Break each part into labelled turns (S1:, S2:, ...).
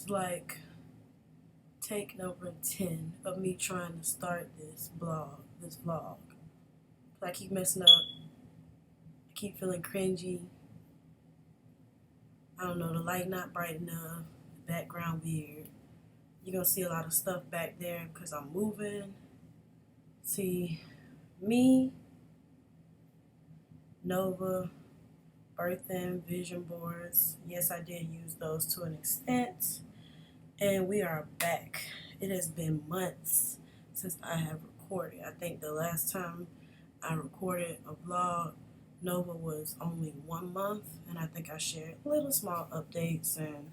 S1: like take number 10 of me trying to start this vlog. I keep messing up. I keep feeling cringy. I don't know, the light not bright enough, the background weird. You're gonna see a lot of stuff back there because I'm moving. See, me, Nova, birthing, vision boards. Yes, I did use those to an extent. And we are back. It has been months since I have recorded. I think the last time I recorded a vlog, Nova was only 1 month, and I think I shared little small updates and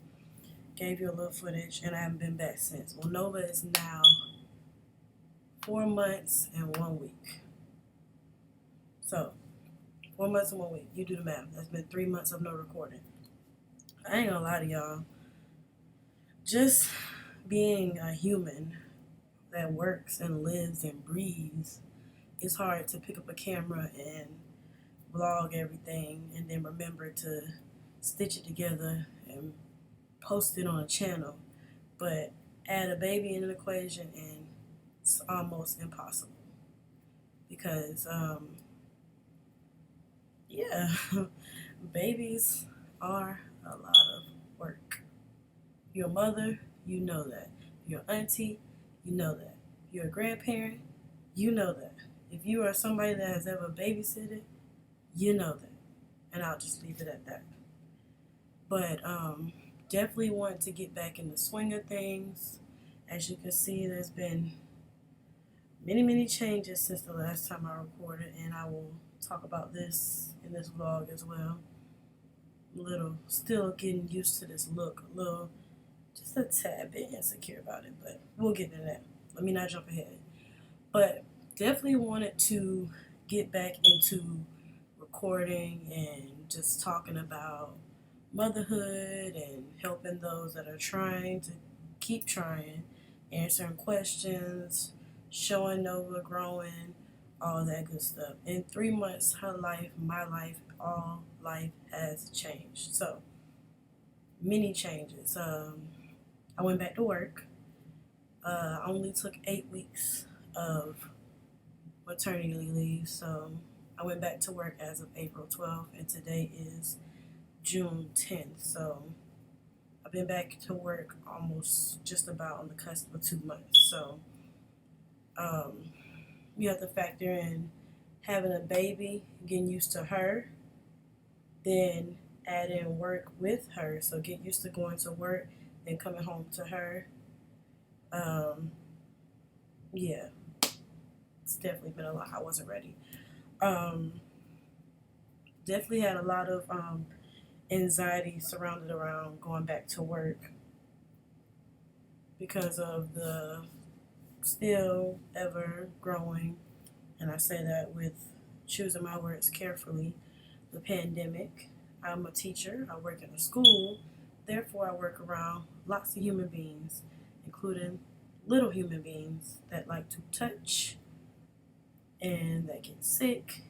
S1: gave you a little footage, and I haven't been back since. Well, Nova is now 4 months and 1 week. So, 4 months and 1 week. You do the math. That's been 3 months of no recording. I ain't gonna lie to y'all. Just being a human that works and lives and breathes, it's hard to pick up a camera and vlog everything and then remember to stitch it together and post it on a channel. But add a baby in an equation and it's almost impossible. Because, yeah, babies are a lot of work. You're a mother, you know that. You're an auntie, you know that. You're a grandparent, you know that. If you are somebody that has ever babysitted, you know that. And I'll just leave it at that. But definitely want to get back in the swing of things. As you can see, there's been many changes since the last time I recorded, and I will talk about this in this vlog as well. Still getting used to this look, just a tad bit insecure about it, but we'll get to that. Let me not jump ahead. But definitely wanted to get back into recording and just talking about motherhood and helping those that are trying to keep trying, answering questions, showing Nova growing, all that good stuff. In 3 months, her life, my life, all life has changed. So, many changes. I went back to work. I only took 8 weeks of maternity leave, so I went back to work as of April 12th, and today is June 10th. So I've been back to work almost just about on the cusp of 2 months. So you have to factor in having a baby, getting used to her, then add in work with her. So get used to going to work, then coming home to her. Yeah, it's definitely been a lot. I wasn't ready. Definitely had a lot of anxiety surrounded around going back to work because of the still ever growing, and I say that with choosing my words carefully, the pandemic. I'm a teacher. I work in a school. Therefore, I work around lots of human beings, including little human beings that like to touch and that get sick,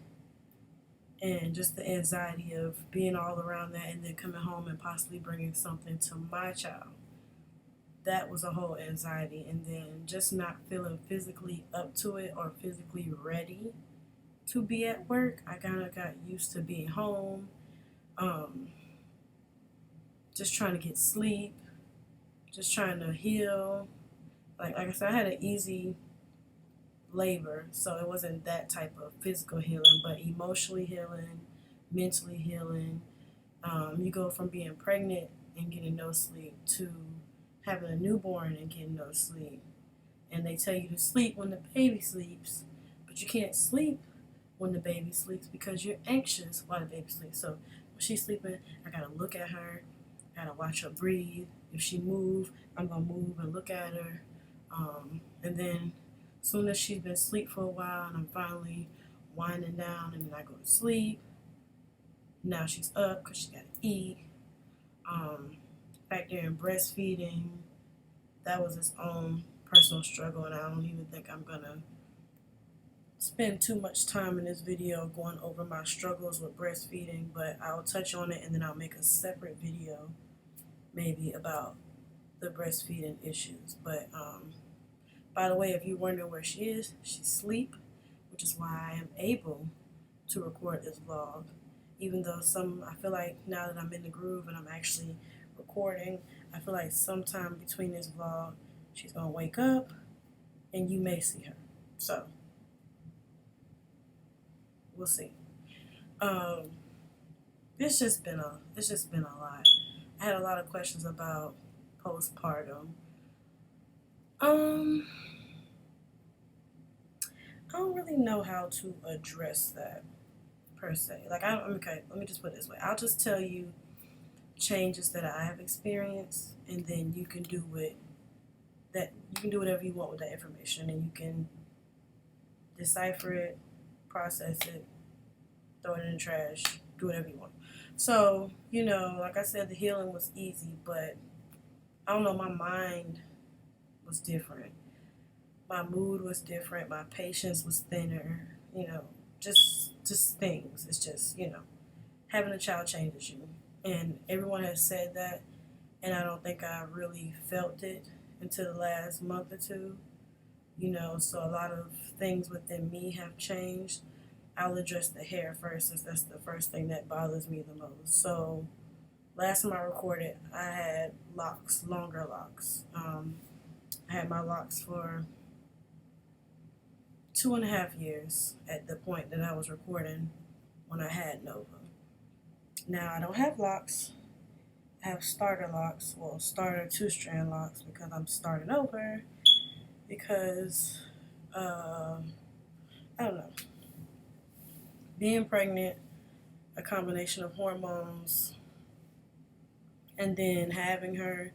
S1: and just the anxiety of being all around that and then coming home and possibly bringing something to my child. That was a whole anxiety, and then just not feeling physically up to it or physically ready to be at work. I kind of got used to being home, just trying to get sleep, just trying to heal. Like I said, I had an easy labor, so it wasn't that type of physical healing, but emotionally healing, mentally healing. You go from being pregnant and getting no sleep to having a newborn and getting no sleep. And they tell you to sleep when the baby sleeps, but you can't sleep when the baby sleeps because you're anxious while the baby sleeps. So when she's sleeping, I gotta look at her, I gotta watch her breathe. If she move, I'm gonna move and look at her. And then as soon as she's been asleep for a while and I'm finally winding down and then I go to sleep, now she's up because she gotta eat. Back there in breastfeeding, that was its own personal struggle, and I don't even think I'm gonna spend too much time in this video going over my struggles with breastfeeding, but I'll touch on it and then I'll make a separate video maybe about the breastfeeding issues. But by the way, if you're wondering where she is, she's asleep, which is why I am able to record this vlog. Even though I feel like now that I'm in the groove and I'm actually recording, I feel like sometime between this vlog, she's gonna wake up and you may see her. So we'll see. It's just been a lot. I had a lot of questions about postpartum. I don't really know how to address that per se. Okay, let me just put it this way. I'll just tell you changes that I have experienced, and then you can do whatever you want with that information, and you can decipher it, process it, throw it in the trash, do whatever you want. So, like I said, the healing was easy, but I don't know, my mind was different. My mood was different. My patience was thinner. Just things. It's just, having a child changes you. And everyone has said that, and I don't think I really felt it until the last month or two. So a lot of things within me have changed. I'll address the hair first, since that's the first thing that bothers me the most. So last time I recorded, I had locks, longer locks. I had my locks for 2.5 years at the point that I was recording when I had Nova. Now I don't have locks. I have starter locks, starter 2-strand locks, because I'm starting over, because I don't know, being pregnant, a combination of hormones, and then having her,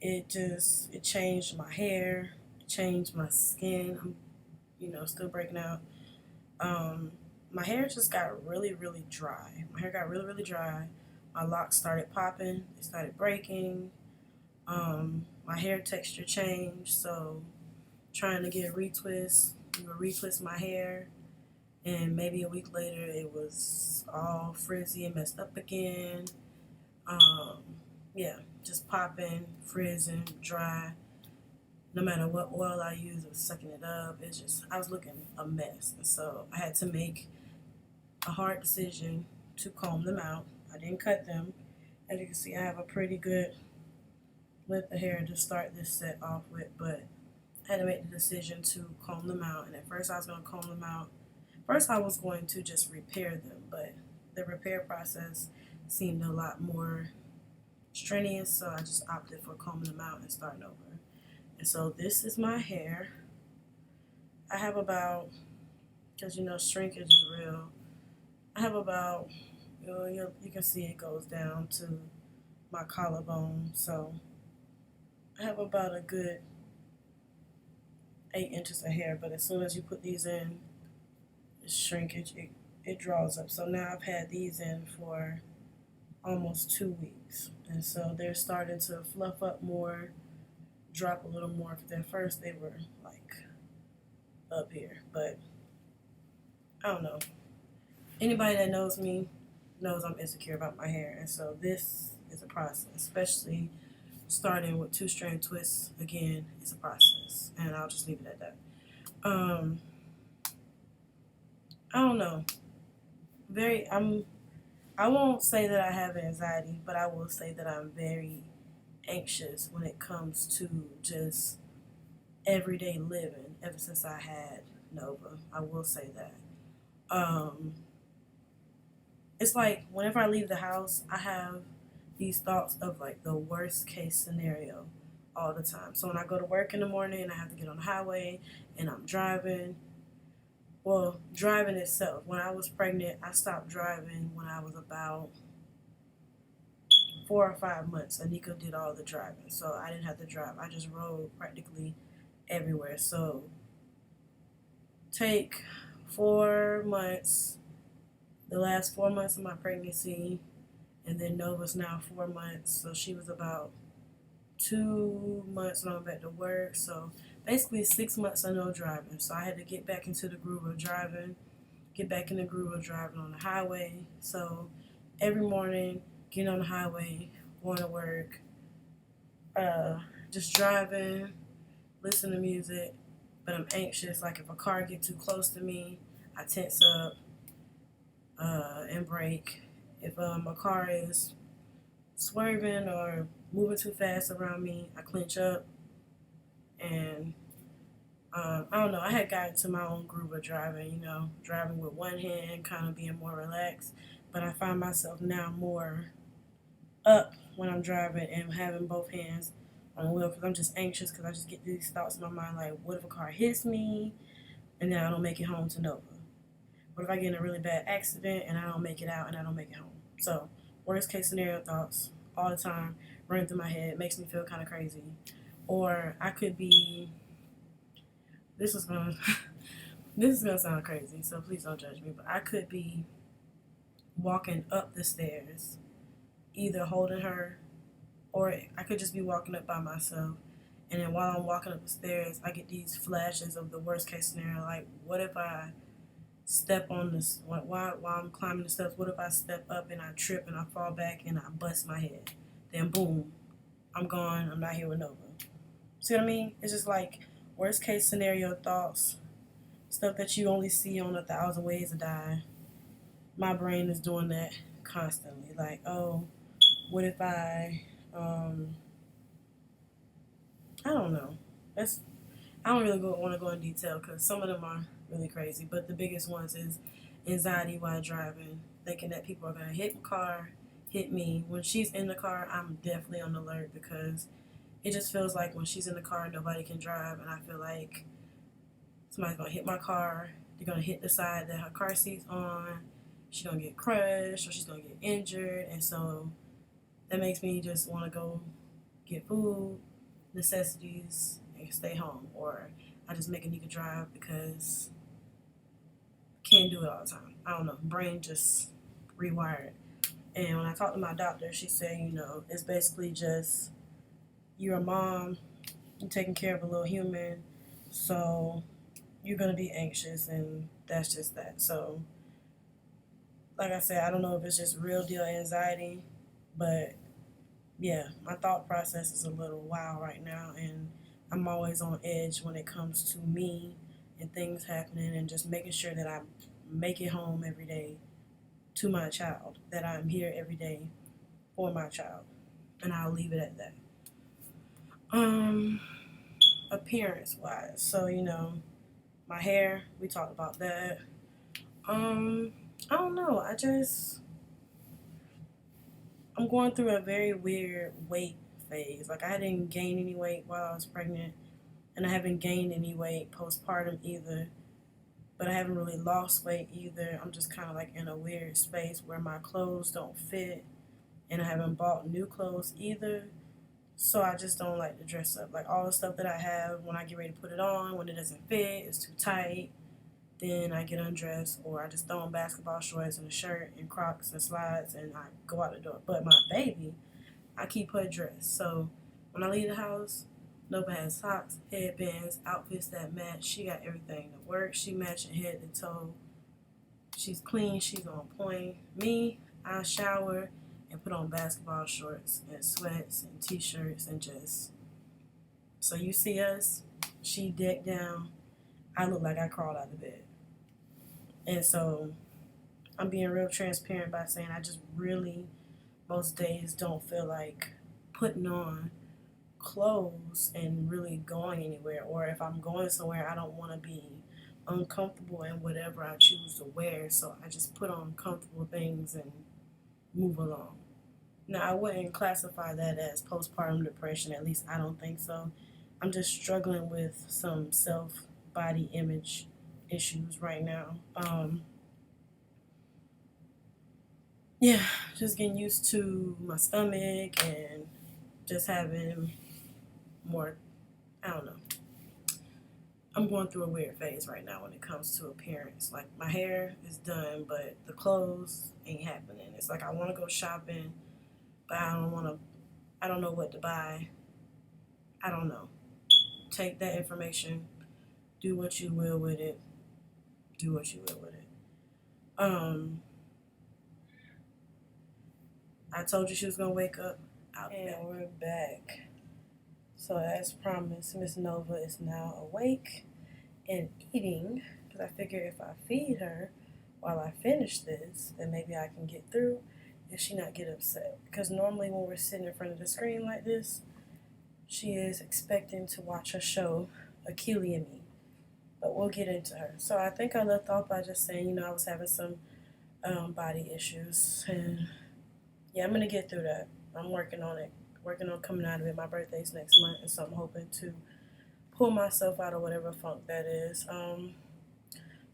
S1: it changed my hair, it changed my skin. I'm still breaking out. My hair just got really, really dry. My hair got really, really dry. My locks started popping. They started breaking. My hair texture changed. So trying to get a retwist, retwist my hair. And maybe a week later, it was all frizzy and messed up again. Just popping, frizzing, dry. No matter what oil I used, it was sucking it up. I was looking a mess. And so I had to make a hard decision to comb them out. I didn't cut them. As you can see, I have a pretty good length of hair to start this set off with, but I had to make the decision to comb them out. And at first I was going to comb them out. First I was going to just repair them, but the repair process seemed a lot more strenuous, so I just opted for combing them out and starting over. And so this is my hair. I have about, because shrinkage is real, I have about, you can see it goes down to my collarbone. So I have about a good 8 inches of hair, but as soon as you put these in, it's shrinkage, it draws up. So now I've had these in for almost 2 weeks. And so they're starting to fluff up more, drop a little more, because at first they were like up here. But I don't know. Anybody that knows me knows I'm insecure about my hair. And so this is a process, especially starting with 2-strand twists. Again, it's a process. And I'll just leave it at that. I don't know. I won't say that I have anxiety, but I will say that I'm very anxious when it comes to just everyday living ever since I had Nova. I will say that. It's like whenever I leave the house, I have these thoughts of like the worst case scenario all the time. So when I go to work in the morning and I have to get on the highway and I'm driving, driving itself. When I was pregnant, I stopped driving when I was about 4 or 5 months. Anika did all the driving, so I didn't have to drive. I just rode practically everywhere. So take 4 months, the last 4 months of my pregnancy, and then Nova's now 4 months. So she was about 2 months when I went back to work. So basically 6 months of no driving. So I had to get back into the groove of driving, on the highway. So every morning, getting on the highway, going to work, just driving, listen to music, but I'm anxious. Like if a car get too close to me, I tense up and brake. If a car is swerving or moving too fast around me, I clench up and I don't know. I had gotten to my own groove of driving, driving with one hand, kind of being more relaxed. But I find myself now more up when I'm driving and having both hands on the wheel because I'm just anxious because I just get these thoughts in my mind like, what if a car hits me and then I don't make it home to Nova? What if I get in a really bad accident and I don't make it out and I don't make it home? So, worst case scenario thoughts all the time running through my head. It makes me feel kind of crazy. Or I could be, this is gonna, this is gonna sound crazy, so please don't judge me. But I could be walking up the stairs, either holding her, or I could just be walking up by myself. And then while I'm walking up the stairs, I get these flashes of the worst case scenario. Like, what if I step on this while I'm climbing the steps? What if I step up and I trip and I fall back and I bust my head? Then boom, I'm gone. I'm not here with Nova. See what I mean? It's just like worst case scenario thoughts, stuff that you only see on 1,000 Ways to Die. My brain is doing that constantly. Like, oh, what if I don't know. I don't really want to go in detail because some of them are really crazy. But the biggest ones is anxiety while driving, thinking that people are going to hit the car, hit me. When she's in the car, I'm definitely on alert because it just feels like when she's in the car, nobody can drive. And I feel like somebody's going to hit my car. They're going to hit the side that her car seat's on. She's going to get crushed or she's going to get injured. And so that makes me just want to go get food, necessities, and stay home. Or I just make a nigga drive because I can't do it all the time. I don't know. Brain just rewired. And when I talked to my doctor, she said, it's basically just you're a mom, you're taking care of a little human, so you're going to be anxious, and that's just that. So, like I said, I don't know if it's just real deal anxiety, but yeah, my thought process is a little wild right now, and I'm always on edge when it comes to me and things happening and just making sure that I make it home every day to my child, that I'm here every day for my child, and I'll leave it at that. Appearance wise, so my hair, we talked about that. I don't know, I'm going through a very weird weight phase. Like, I didn't gain any weight while I was pregnant, and I haven't gained any weight postpartum either, but I haven't really lost weight either. I'm just kind of like in a weird space where my clothes don't fit, and I haven't bought new clothes either. So I just don't like to dress up. Like, all the stuff that I have, when I get ready to put it on, when it doesn't fit, it's too tight, then I get undressed, or I just throw on basketball shorts and a shirt and Crocs and slides and I go out the door. But my baby, I keep her dressed. So when I leave the house, Nova has socks, headbands, outfits that match. She got everything to work. She matching head to toe. She's clean. She's on point. Me, I shower and put on basketball shorts and sweats and t-shirts and just, so you see us, she decked down. I look like I crawled out of bed. And so I'm being real transparent by saying I just really, most days, don't feel like putting on clothes and really going anywhere. Or if I'm going somewhere, I don't want to be uncomfortable in whatever I choose to wear. So I just put on comfortable things and move along. Now, I wouldn't classify that as postpartum depression. At least I don't think so. I'm just struggling with some self-body image issues right now. Yeah, just getting used to my stomach and just having more, I don't know. I'm going through a weird phase right now when it comes to appearance. Like, my hair is done, but the clothes ain't happening. It's like I want to go shopping, but I don't know what to buy. I don't know. Take that information, do what you will with it. Do what you will with it. I told you she was gonna wake up. And we're back. So as promised, Miss Nova is now awake and eating, because I figure if I feed her while I finish this, then maybe I can get through and she not get upset. Because normally when we're sitting in front of the screen like this, she is expecting to watch a show, Achille and Me. But we'll get into her. So I think I left off by just saying, I was having some body issues. And yeah, I'm going to get through that. I'm working on it, working on coming out of it. My birthday's next month, and so I'm hoping to pull myself out of whatever funk that is.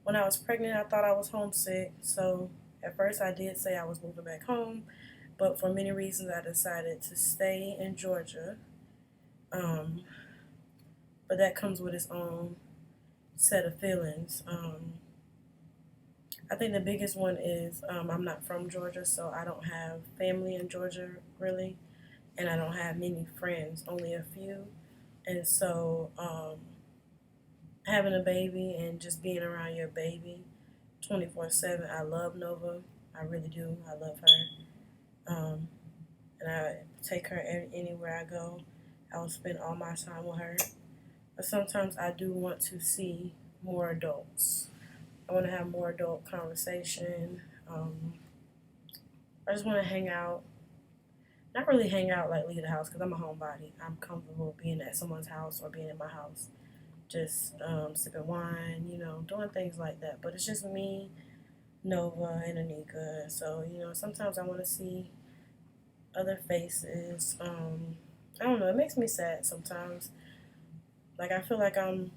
S1: When I was pregnant, I thought I was homesick. So at first I did say I was moving back home. But for many reasons, I decided to stay in Georgia. But that comes with its own set of feelings. I think the biggest one is I'm not from Georgia, so I don't have family in Georgia really, and I don't have many friends, only a few. And so having a baby and just being around your baby 24/7, I love Nova. I really do. I love her. And I take her anywhere I go. I will spend all my time with her. But sometimes I do want to see more adults. I want to have more adult conversation. I just want to hang out. Not really hang out like leave the house because I'm a homebody. I'm comfortable being at someone's house or being in my house. Just sipping wine, doing things like that. But it's just me, Nova, and Anika. So, sometimes I want to see other faces. I don't know. It makes me sad sometimes. Like, I feel like I'm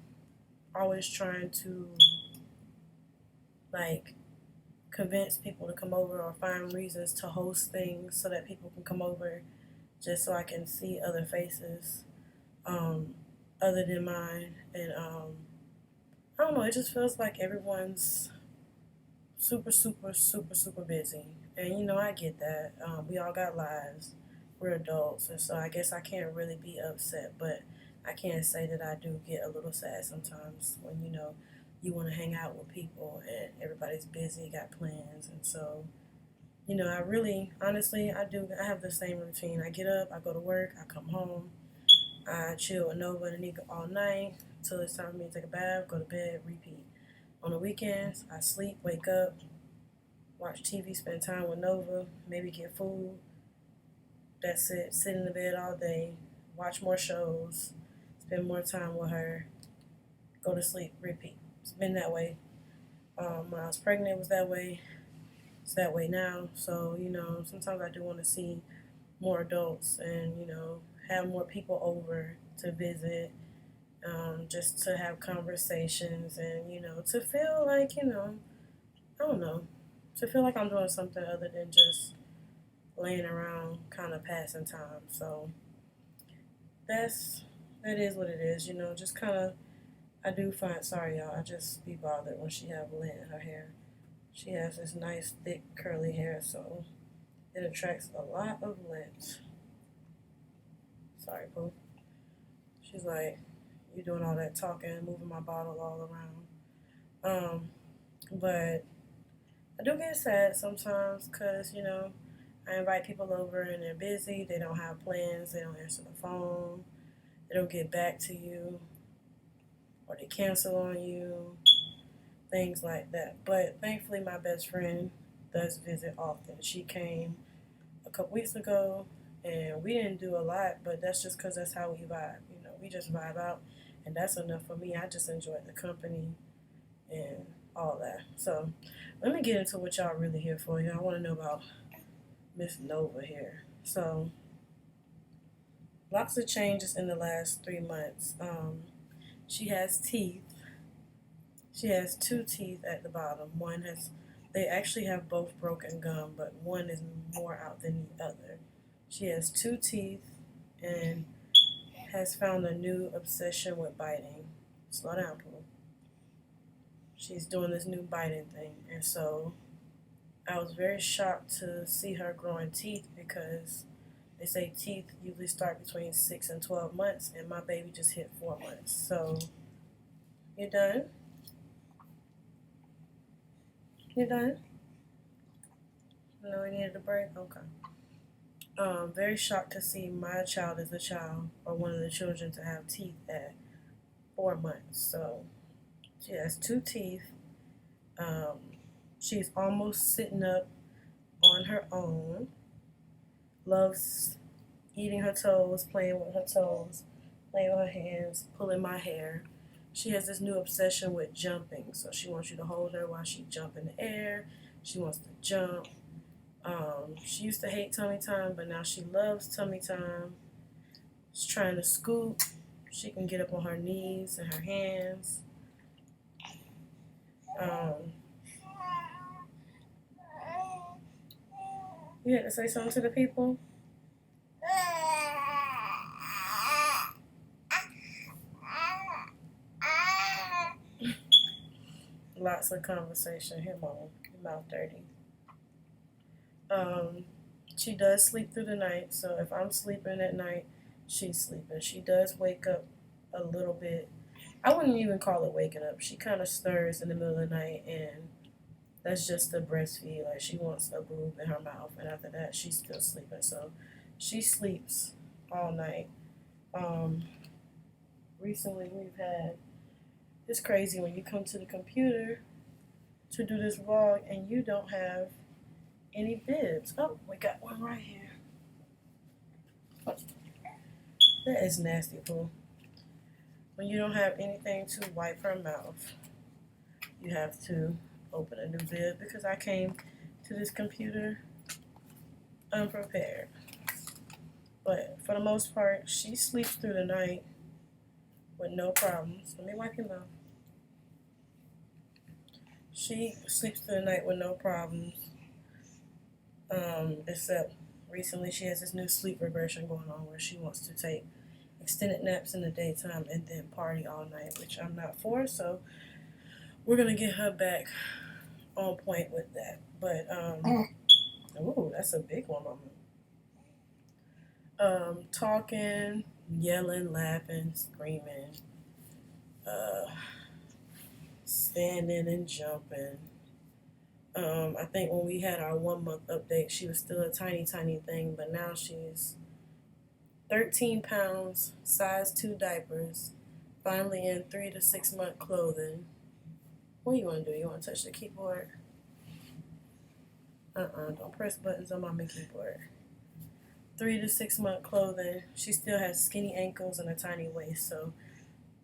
S1: always trying to, like, convince people to come over or find reasons to host things so that people can come over just so I can see other faces other than mine. And I don't know, it just feels like everyone's super, super, super, super busy. And I get that. We all got lives. We're adults. And so I guess I can't really be upset, but I can say that I do get a little sad sometimes when, you want to hang out with people and everybody's busy, got plans. And so, I really, honestly, I have the same routine. I get up, I go to work, I come home, I chill with Nova and Anika all night until it's time for me to take a bath, go to bed, repeat. On the weekends, I sleep, wake up, watch TV, spend time with Nova, maybe get food. That's it. Sit in the bed all day, watch more shows, spend more time with her, go to sleep, repeat. It's been that way. When I was pregnant, it was that way. It's that way now. So, sometimes I do want to see more adults and, have more people over to visit, just to have conversations and, to feel like, I don't know, to feel like I'm doing something other than just laying around kind of passing time. So that is what it is, just kind of, I do find, sorry y'all, I just be bothered when she have lint in her hair. She has this nice thick curly hair, so it attracts a lot of lint. Sorry, Pooh. She's like, you doing all that talking, moving my bottle all around. But I do get sad sometimes because, I invite people over and they're busy, they don't have plans, they don't answer the phone, they don't get back to you, or they cancel on you, things like that. But thankfully, my best friend does visit often. She came a couple weeks ago, and we didn't do a lot, but that's just because that's how we vibe. We just vibe out, and that's enough for me. I just enjoy the company and all that. So let me get into what y'all really here for. I want to know about Miss Nova here. So lots of changes in the last 3 months. She has teeth. She has 2 teeth at the bottom. They actually have both broken gum, but one is more out than the other. She has 2 teeth and has found a new obsession with biting. Slow down, Pooh. She's doing this new biting thing. And so I was very shocked to see her growing teeth because they say teeth usually start between 6 and 12 months, and my baby just hit 4 months. So, you done? You done? No, we needed a break? Okay. Very shocked to see my child as a child or one of the children to have teeth at 4 months. So she has two teeth. Um, she's almost sitting up on her own. Loves eating her toes, playing with her toes, playing with her hands, pulling my hair. She has this new obsession with jumping. So she wants you to hold her while she jumps in the air. She wants to jump. She used to hate tummy time, but now she loves tummy time. She's trying to scoop. She can get up on her knees and her hands. You had to say something to the people? Lots of conversation. Here, Mom. Your mouth dirty. She does sleep through the night, so if I'm sleeping at night, she's sleeping. She does wake up a little bit. I wouldn't even call it waking up. She kind of stirs in the middle of the night, and that's just the breastfeed. Like, she wants a boob in her mouth, and after that, she's still sleeping. So she sleeps all night. Recently, we've had, it's crazy when you come to the computer to do this vlog and you don't have any bibs. Oh, we got one right here. That is nasty, Pooh. When you don't have anything to wipe her mouth, you have to open a new bib because I came to this computer unprepared. But for the most part, she sleeps through the night with no problems. Let me wipe your mouth. She sleeps through the night with no problems. Except recently she has this new sleep regression going on where she wants to take extended naps in the daytime and then party all night, which I'm not for. So we're gonna get her back on point with that. But ooh, that's a big one, Mama. Talking, yelling, laughing, screaming, standing and jumping. I think when we had our 1 month update, she was still a tiny, tiny thing, but now she's 13 pounds, size 2 diapers, finally in 3 to 6 month clothing. What do you want to do? You want to touch the keyboard? Don't press buttons on my keyboard. 3 to 6 month clothing. She still has skinny ankles and a tiny waist, so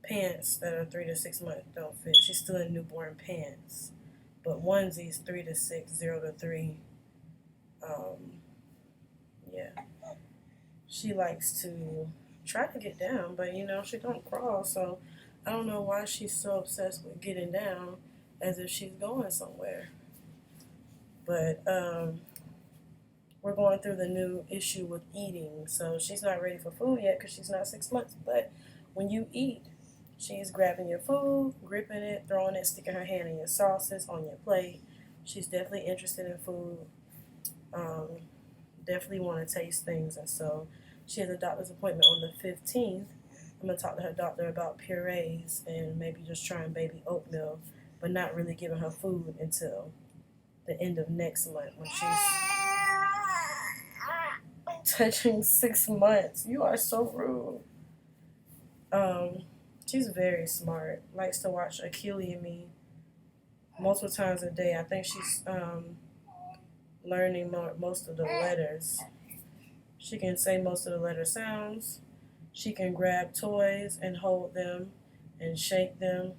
S1: pants that are 3 to 6 months don't fit. She's still in newborn pants. But onesies, 3 to 6, 0 to 3. Yeah. She likes to try to get down, but she don't crawl, so I don't know why she's so obsessed with getting down as if she's going somewhere. But we're going through the new issue with eating, so she's not ready for food yet because she's not 6 months. But when you eat, she's grabbing your food, gripping it, throwing it, sticking her hand in your sauces, on your plate. She's definitely interested in food. Definitely want to taste things, and so she has a doctor's appointment on the 15th. I'm going to talk to her doctor about purees and maybe just trying baby oatmeal, but not really giving her food until the end of next month when she's touching 6 months. You are so rude. She's very smart. Likes to watch Achille and me multiple times a day. I think she's learning most of the letters. She can say most of the letter sounds. She can grab toys and hold them and shake them.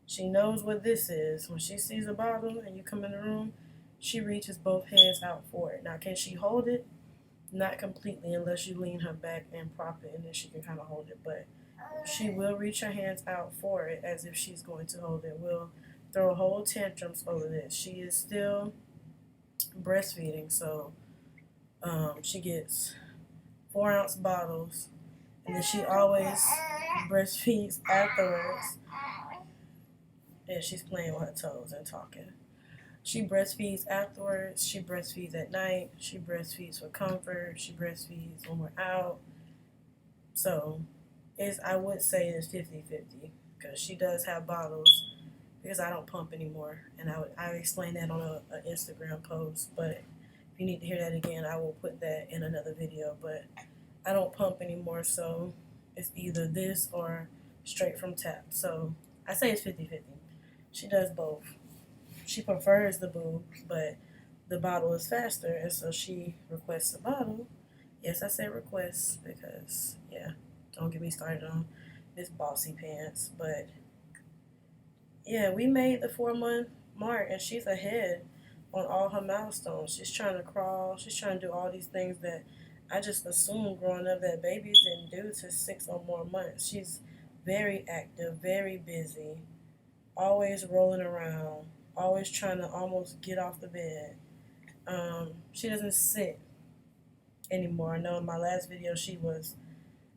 S1: She knows what this is. When she sees a bottle and you come in the room, she reaches both hands out for it. Now, can she hold it? Not completely unless you lean her back and prop it, and then she can kind of hold it. But she will reach her hands out for it as if she's going to hold it. Will throw whole tantrums over this. She is still breastfeeding, so she gets 4-ounce bottles, and then she always breastfeeds afterwards. And she's playing with her toes and talking. She breastfeeds afterwards. She breastfeeds at night. She breastfeeds for comfort. She breastfeeds when we're out. So I would say it's 50-50 because she does have bottles because I don't pump anymore. And I explained that on an Instagram post. But if you need to hear that again, I will put that in another video. But I don't pump anymore, so it's either this or straight from tap. So I say it's 50-50. She does both. She prefers the boob, but the bottle is faster, and so she requests a bottle. Yes, I say request because, yeah, don't get me started on this bossy pants. But yeah, we made the 4-month mark, and she's ahead on all her milestones. She's trying to crawl. She's trying to do all these things that I just assumed growing up that babies didn't do to 6 or more months. She's very active, very busy, always rolling around, always trying to almost get off the bed. She doesn't sit anymore. I know in my last video she was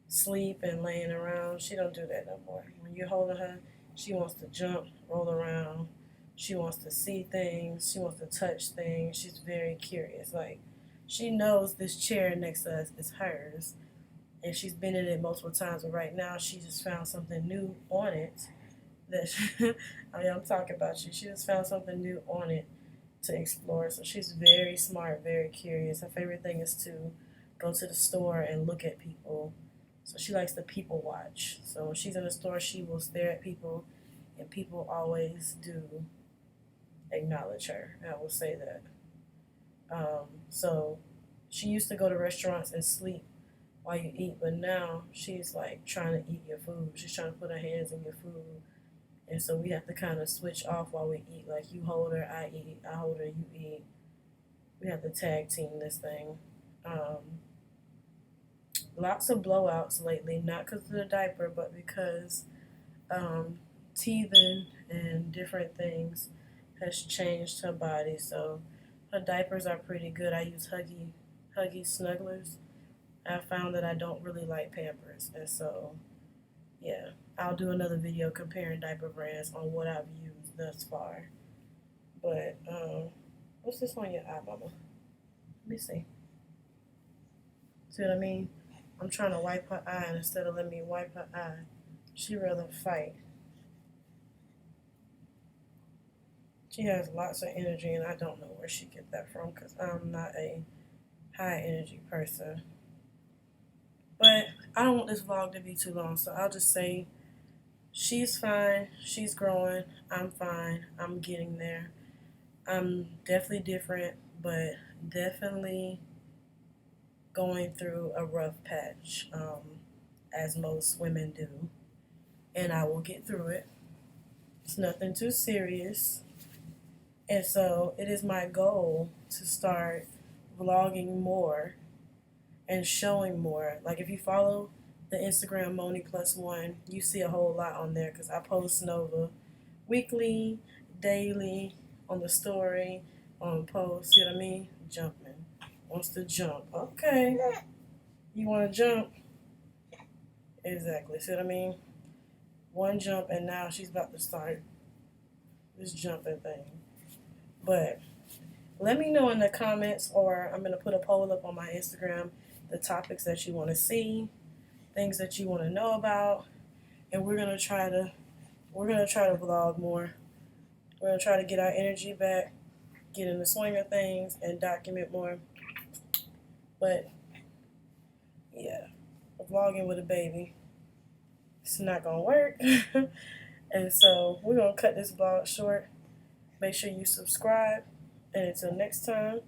S1: sleep and laying around. She don't do that no more. When you're holding her, she wants to jump, roll around. She wants to see things. She wants to touch things. She's very curious. Like, she knows this chair next to us is hers, and she's been in it multiple times. But right now, she just found something new on it. I'm talking about you. She just found something new on it to explore. So she's very smart, very curious. Her favorite thing is to go to the store and look at people. So she likes to people watch. So when she's in the store, she will stare at people, and people always do acknowledge her. I will say that. So she used to go to restaurants and sleep while you eat, but now she's like trying to eat your food. She's trying to put her hands in your food. And so we have to kind of switch off while we eat. Like, you hold her, I eat. I hold her, you eat. We have to tag team this thing. Lots of blowouts lately, not because of the diaper, but because teething and different things has changed her body. So her diapers are pretty good. I use Huggy Snugglers. I found that I don't really like Pampers, and so yeah, I'll do another video comparing diaper brands on what I've used thus far. But what's this on your eye, mama? Let me see. See what I mean? I'm trying to wipe her eye, and instead of letting me wipe her eye, she rather fight. She has lots of energy, and I don't know where she gets that from because I'm not a high energy person. But I don't want this vlog to be too long, so I'll just say she's fine, she's growing, I'm fine, I'm getting there. I'm definitely different, but definitely going through a rough patch, as most women do, and I will get through it. It's nothing too serious, and so it is my goal to start vlogging more and showing more. Like, if you follow the Instagram Moni+1, you see a whole lot on there because I post Nova weekly, daily, on the story, on posts. See what I mean? Jumping. Wants to jump. Okay. You want to jump? Exactly. See what I mean? One jump, and now she's about to start this jumping thing. But let me know in the comments, or I'm going to put a poll up on my Instagram, the topics that you want to see, things that you want to know about, and we're going to try to vlog more. We're going to try to get our energy back, get in the swing of things, and document more. But yeah, vlogging with a baby, it's not going to work. And so we're going to cut this vlog short. Make sure you subscribe, and until next time,